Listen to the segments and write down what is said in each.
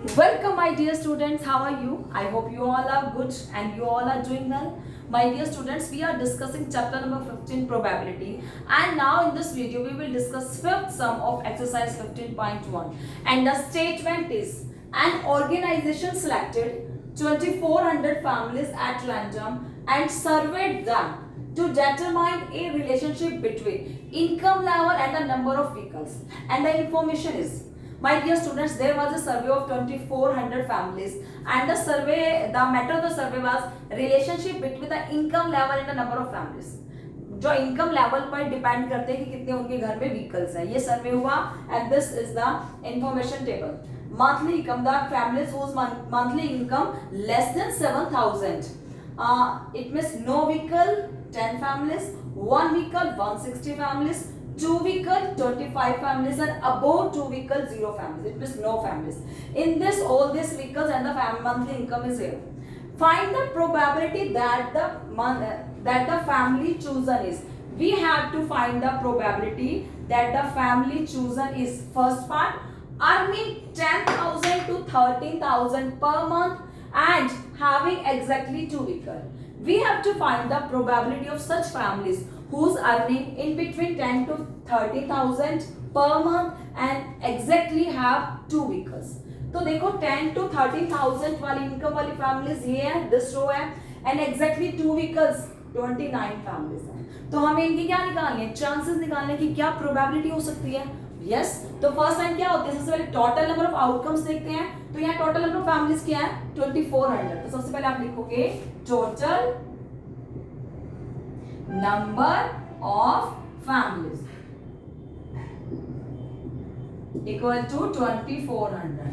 Welcome, my dear students. How are you? I hope you all are good and you all are doing well. My dear students, we are discussing chapter number 15, probability. And now in this video, we will discuss fifth sum of exercise 15.1. And the statement is, an organization selected 2400 families at random and surveyed them to determine a relationship between income level and the number of vehicles. And the information is, my dear students, there was a survey of 2400 families and the matter of the survey was relationship between the income level and the number of families. जो income level पर depend करते हैं कि कितने उनके घर में vehicles हैं. ये सर्वे हुआ and this is the information table. Monthly income, the families whose monthly income less than 7000. It means no vehicle 10 families, one vehicle 160 families, two vehicle 25 families, and above two vehicle 0 families. It means no families. In this, all these vehicles and the monthly income is here. Find the probability that the family chosen is. We have to find the probability that the family chosen is, first part, earning 10,000 to 13,000 per month and having exactly two vehicles. We have to find the probability of such families whose earning in between 10 to 30,000 per month and exactly have two vehicles. तो देखो 10 to 30,000 वाली income वाली families ये है, this रो है, and exactly two vehicles 29 families हैं. तो हमें इनकी क्या निकालनी है, चांसेस निकालने की क्या प्रोबेबिलिटी हो सकती है. यस तो फर्स्ट टाइम क्या होती है, सबसे पहले टोटल नंबर ऑफ आउटकम्स देखते हैं. तो यहाँ टोटल नंबर ऑफ फैमिलीज क्या है 2400. तो सबसे पहले आप लिखोगे total number of families equal to 2400.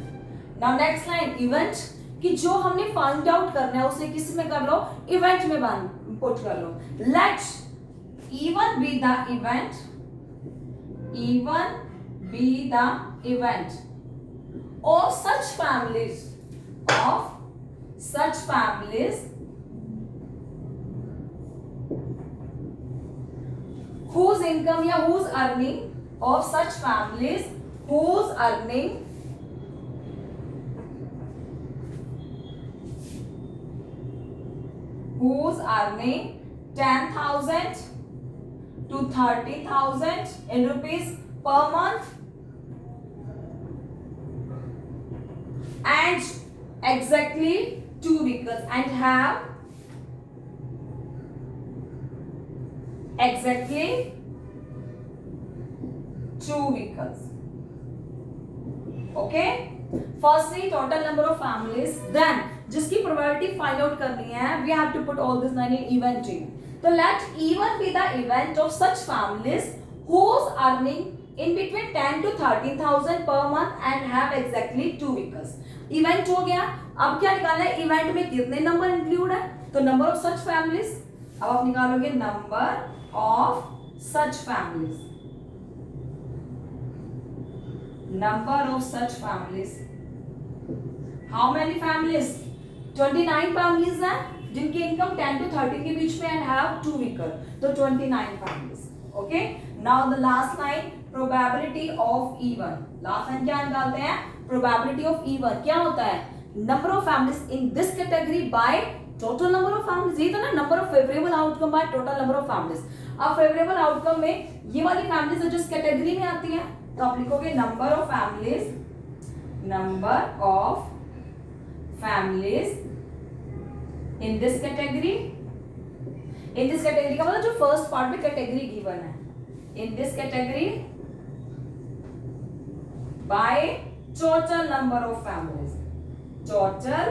Now next line event, कि जो हमने फाइंड आउट करना है उसे किस में कर लो, इवेंट में पुट कर लो. Let even be the event, even be the event of such families whose income या whose earning of such families whose earning whose earning 10,000 to 30,000 in rupees per month and exactly two vehicles and have exactly two vehicles. Okay, firstly total number of families, then जिसकी probability find out करनी है, we have to put all this line in event tree. So let even be the event of such families whose earning in between 10 to 13,000 per month and have exactly two vehicles. Event हो गया. अब क्या निकालना है, event में कितने number include है, तो नंबर ऑफ सच फैमिलीज. अब आप निकालोगे number of such families, number of such families. How many families, 29 families हैं जिनकी इनकम 10 to 13 के बीच में एंड हैव टू व्हीकल, तो 29 families. Okay, now the last line probability of even. Last line क्या निकालते हैं, प्रोबेबिलिटी ऑफ इवन क्या होता है, number of families in this category by total number of families. ये तो ना number of favourable outcome bye total number of families. अब फेवरेबल आउटकम में ये वाली फैमिलीज जो जिस कैटेगरी में आती है, तो आप लिखोगे number of families, number of families in this category. In this category का मतलब जो फर्स्ट पार्ट में कैटेगरी गिवन है, in this category by total number of families, total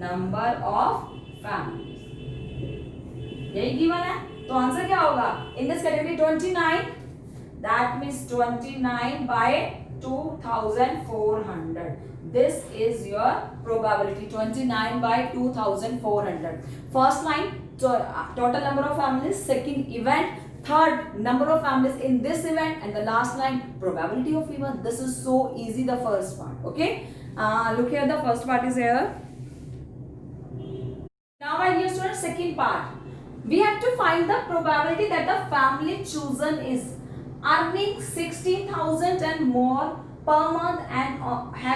number of families यही गिवन है. तो आंसर क्या होगा, in this category 29, that means 29 by 2400. This is your probability, 29 by 2400. First line total number of families, second event, third number of families in this event, and the last line probability of event. This is so easy, the first part. Okay, look here, the first part is here. Now my dear students, second part, we have to find the probability that the family chosen is earning 16,000 and more per month and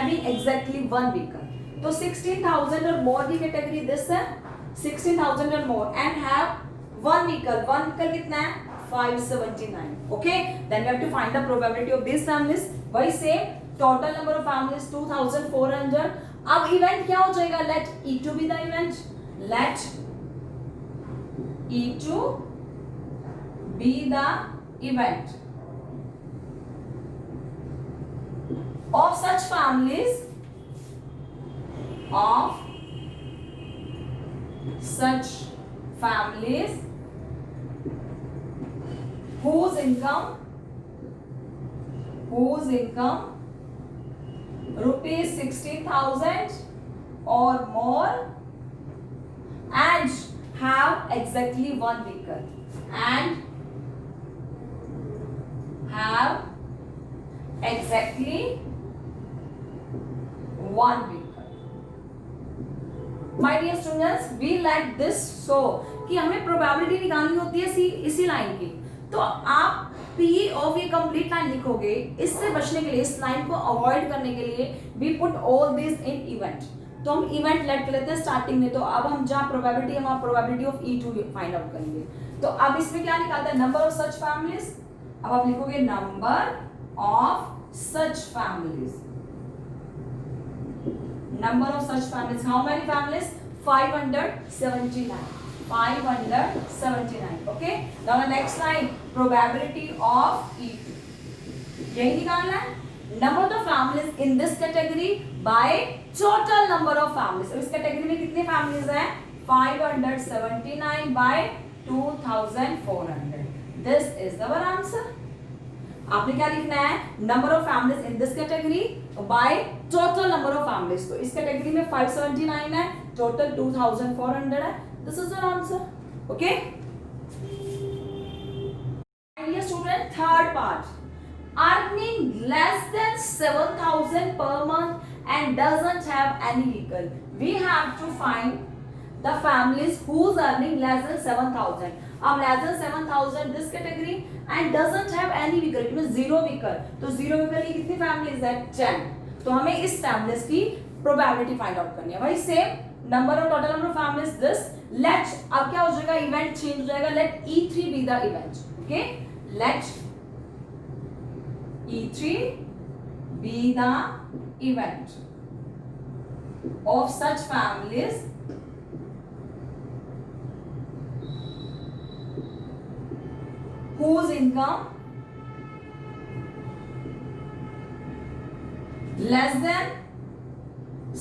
having exactly one vehicle. तो 16,000 और मोर की category this है, 16,000 और more and have one vehicle. One vehicle कितना है? 579. Okay, then we have to find the probability of this families. वही same, total number of families 2400. अब event क्या हो जाएगा? Let E2 be the event. Let E2 be the event of such families whose income rupees 16,000 or more and have exactly one vehicle and have exactly one vehicle. My dear students, we let this so कि हमें probability निकालनी होती है इसी line की. तो आप P of ये कंप्लीट लाइन लिखोगे. इससे बचने के लिए, इस लाइन को अवॉइड करने के लिए we put all these in event. तो हम इवेंट लेट कर लेते हैं स्टार्टिंग में. तो अब हम जहाँ प्रोबेबिलिटी है वहाँ probability of E2 find out करेंगे. तो अब इसमें क्या निकालते हैं? Number of such families. अब आप लिखोगे number of such families. Number of such families, how many families? 579. 579. Okay, now the next line, probability of E2. यही निकालना है. Number of the families in this category by total number of families. इस category में कितनी families हैं? 579 by 2400. This is our answer. आपने क्या लिखना है? Number of families in this category by total number of families. तो इस कैटेगरी में 579 है, टोटल 2400 है. This is our answer. Okay, dear student, third part, earning less than 7,000 per month and doesn't have any vehicle. We have to find the families whose earning less than 7,000. अब less than 7,000 this category and doesn't have any vehicle. It means zero vehicle. तो zero vehicle की कितनी families है? 10. तो हमें इस families की probability find out करनी है. वही same number of total number of families this. Let अब क्या हो जाएगा? Event change हो जाएगा. Let E3 be the event. Okay? Let E3 be the event of such families whose income less than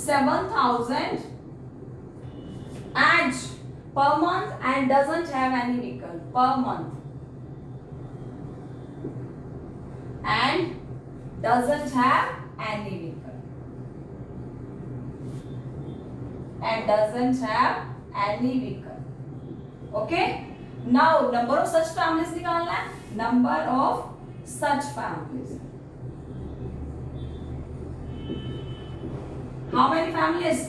7,000 and per month and doesn't have any vehicle per month and doesn't have any vehicle and doesn't have any vehicle. Okay, now number of such families निकालना है. Number of such families, how many families?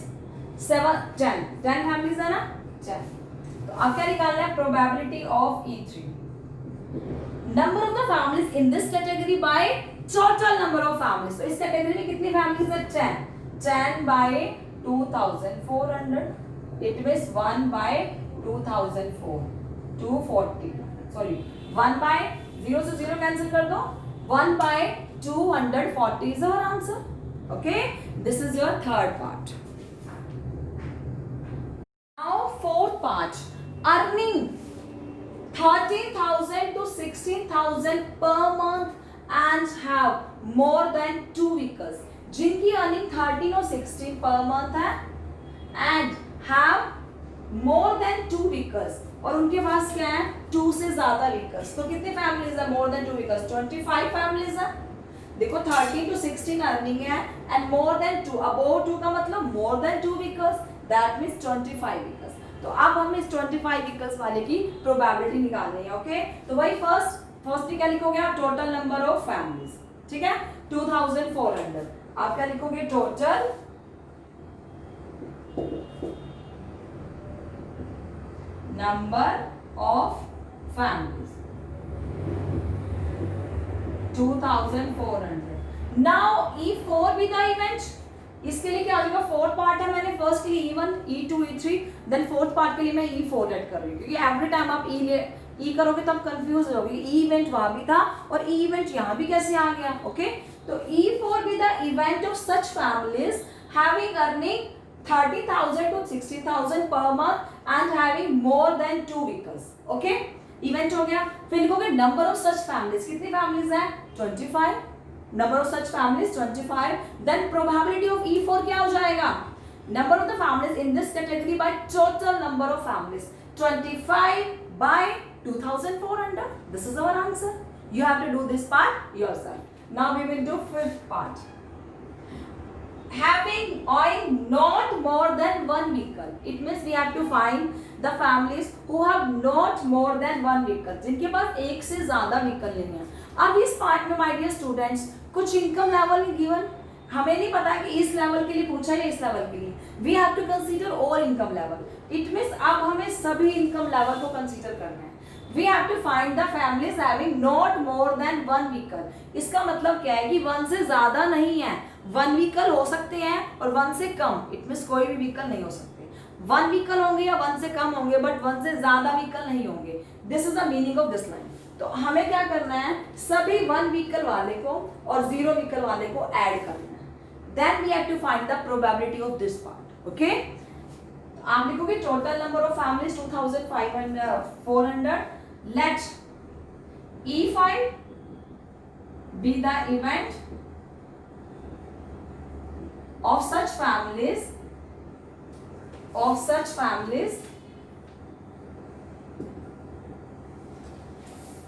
7, 10. 10 families है ना? 10. तो अब क्या निकालना है? Probability of E3. Number of the families in this category by total number of families. तो इस कैटेगरी में कितनी families है? 10. 10 by 2400. It means 1 by 2004. 240. Sorry. 1 by 0 से 0 cancel कर दो. 1 by 240 is our answer. Okay. This is your third part. Now fourth part. Earning 13,000 to 16,000 per month and have more than 2 vehicles. जिनकी earning 13 और 16 per month है and have more than 2 vehicles और उनके पास क्या है? 2 से ज्यादा vehicles. तो कितनी families है? more than 2 vehicles. 25 families है. देखो 13 to 16 अर्निंग है and more than 2. above 2 का मतलब more than 2 vehicles. That means 25 vehicles. तो अब हम इस 25 व्हीकल्स वाले की प्रोबेबिलिटी निकालनी है. ओके, तो वही फर्स्ट क्या लिखोगे आप? Total number of families. ठीक है, 2400. आप क्या लिखोगे? Total number of families 2400. Now E4 be the event. इसके लिए क्या हो जाएगा, फोर्थ पार्ट है, मैंने फर्स्ट के लिए E1 E2 E3, then fourth part के लिए मैं E4 ऐड कर रही हूँ, क्योंकि एवरी टाइम आप ई करोगे तब कंफ्यूज हो जाओगे, ई इवेंट वहां भी था और ई इवेंट यहाँ भी कैसे आ गया। ओके, तो E4 B the event of such families having earning 30,000 to 60,000 per month and having more than 2 vehicles। Okay, event हो गया। फिर लिखोगे नंबर ऑफ सच फैमिलीज, कितनी फैमिलीज है 25, number of such families 25, then probability of E4 क्या हो जाएगा, number of the families in this category by total number of families 25 by 2,400। This is our answer. You have to do this part yourself. Now we will do fifth part. Having owing not more than one vehicle. It means we have to find the families who have not more than one vehicle. जिनके पास एक से ज्यादा vehicle नहीं है। अब इस part में my dear students कुछ इनकम लेवल गिवन, हमें नहीं पता कि इस लेवल के लिए पूछा है या इस लेवल के लिए। We have to consider all income level. It means अब हमें सभी इनकम लेवल को कंसीडर करना है। We have to find the families having not more than one vehicle. इसका मतलब क्या है कि वन से ज्यादा नहीं है, वन व्हीकल हो सकते हैं और वन से कम, इट मीन्स कोई भी व्हीकल नहीं हो सकते। वन व्हीकल होंगे या वन से कम होंगे, बट वन से ज्यादा व्हीकल नहीं होंगे। This is the meaning of this line. तो हमें क्या करना है, सभी वन व्हीकल वाले को और जीरो व्हीकल वाले को ऐड करना है। Then we have to find the probability of this part. Okay? आप लिखोगे total number of families 2,400. Let E5 be the event of such families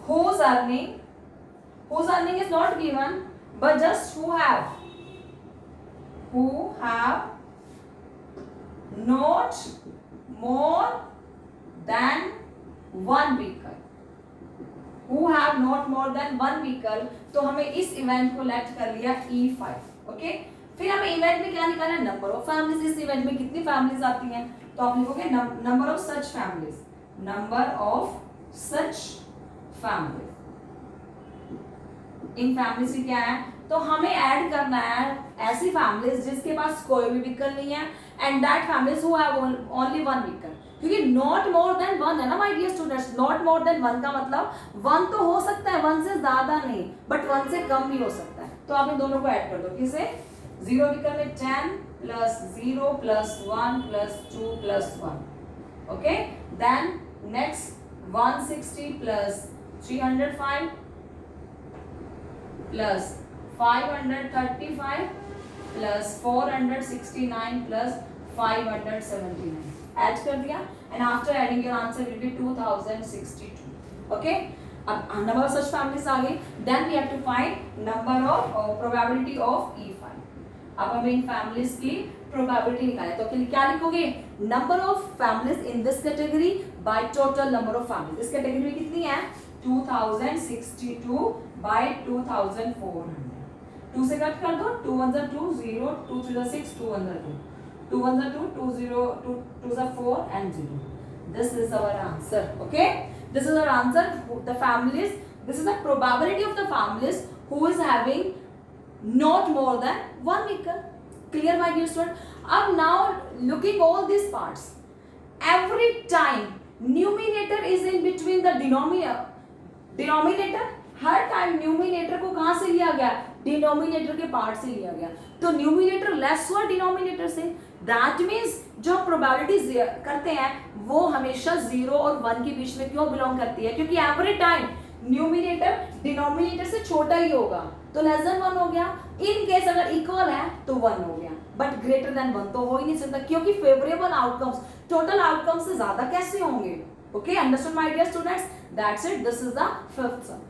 whose earning is not given, but just who have not more than one vehicle, who have not more than one vehicle। तो हमें इस event को late कर लिया E5। Okay, फिर हमें event में क्या निकालना है, नंबर ऑफ फैमिलीज। इस इवेंट में कितनी फैमिलीज आती हैं, तो आप लिखोगे number of such families, number of such families. In families की क्या है, तो हमें ऐड करना है ऐसी फैमिलीज जिसके पास कोई भी व्हीकल नहीं है, and that families who have only one vehicle. क्योंकि नॉट मोर देन वन है ना my dear students, not more than one का मतलब वन तो हो सकता है, वन से ज्यादा नहीं, बट वन से कम भी हो सकता है। तो आप इन दोनों को ऐड कर दो, किसे, जीरो व्हीकल में 10 plus 0 plus 1 plus 2 plus 1। Okay, then next 160 plus 305 plus 535 plus 469 plus 579 add कर दिया, and after adding your answer will be 2062। okay, अब number of such families आ गई, then we have to find number of probability of E5। अब हमें इन families की probability निकालनी है, तो क्या लिखोगे, number of families in this category by total number of families। इस category में कितनी है, 2062 by 2400। 2 से कट कर दो, 2 1 2 0, 2 3 6, 2 1 2, 2 1 2, 2 0, 2 4 and 0। This is our answer। Okay, this is our answer। The families, this is the probability of the families who is having not more than one vehicle। Clear my dear student? अब now looking all these parts, every time numerator is in between the denominator, her time numerator को कहां से लिया गया, denominator के part से लिया गया। तो न्यूमिनेटर लेस हुआ डिनोमिनेटर से, दैट मींस जो प्रोबेबिलिटी करते हैं वो हमेशा 0 और 1 के बीच में क्यों बिलोंग करती है, क्योंकि एवरी टाइम न्यूमिनेटर डिनोमिनेटर से छोटा ही होगा, तो लेस देन 1 हो गया। इन केस अगर इक्वल है तो 1 हो गया, बट ग्रेटर देन 1 तो हो ही नहीं सकता, क्योंकि फेवरेबल आउटकम्स टोटल आउटकम से ज्यादा कैसे होंगे। Okay, understood my dear students, that's it, this is the fifth some.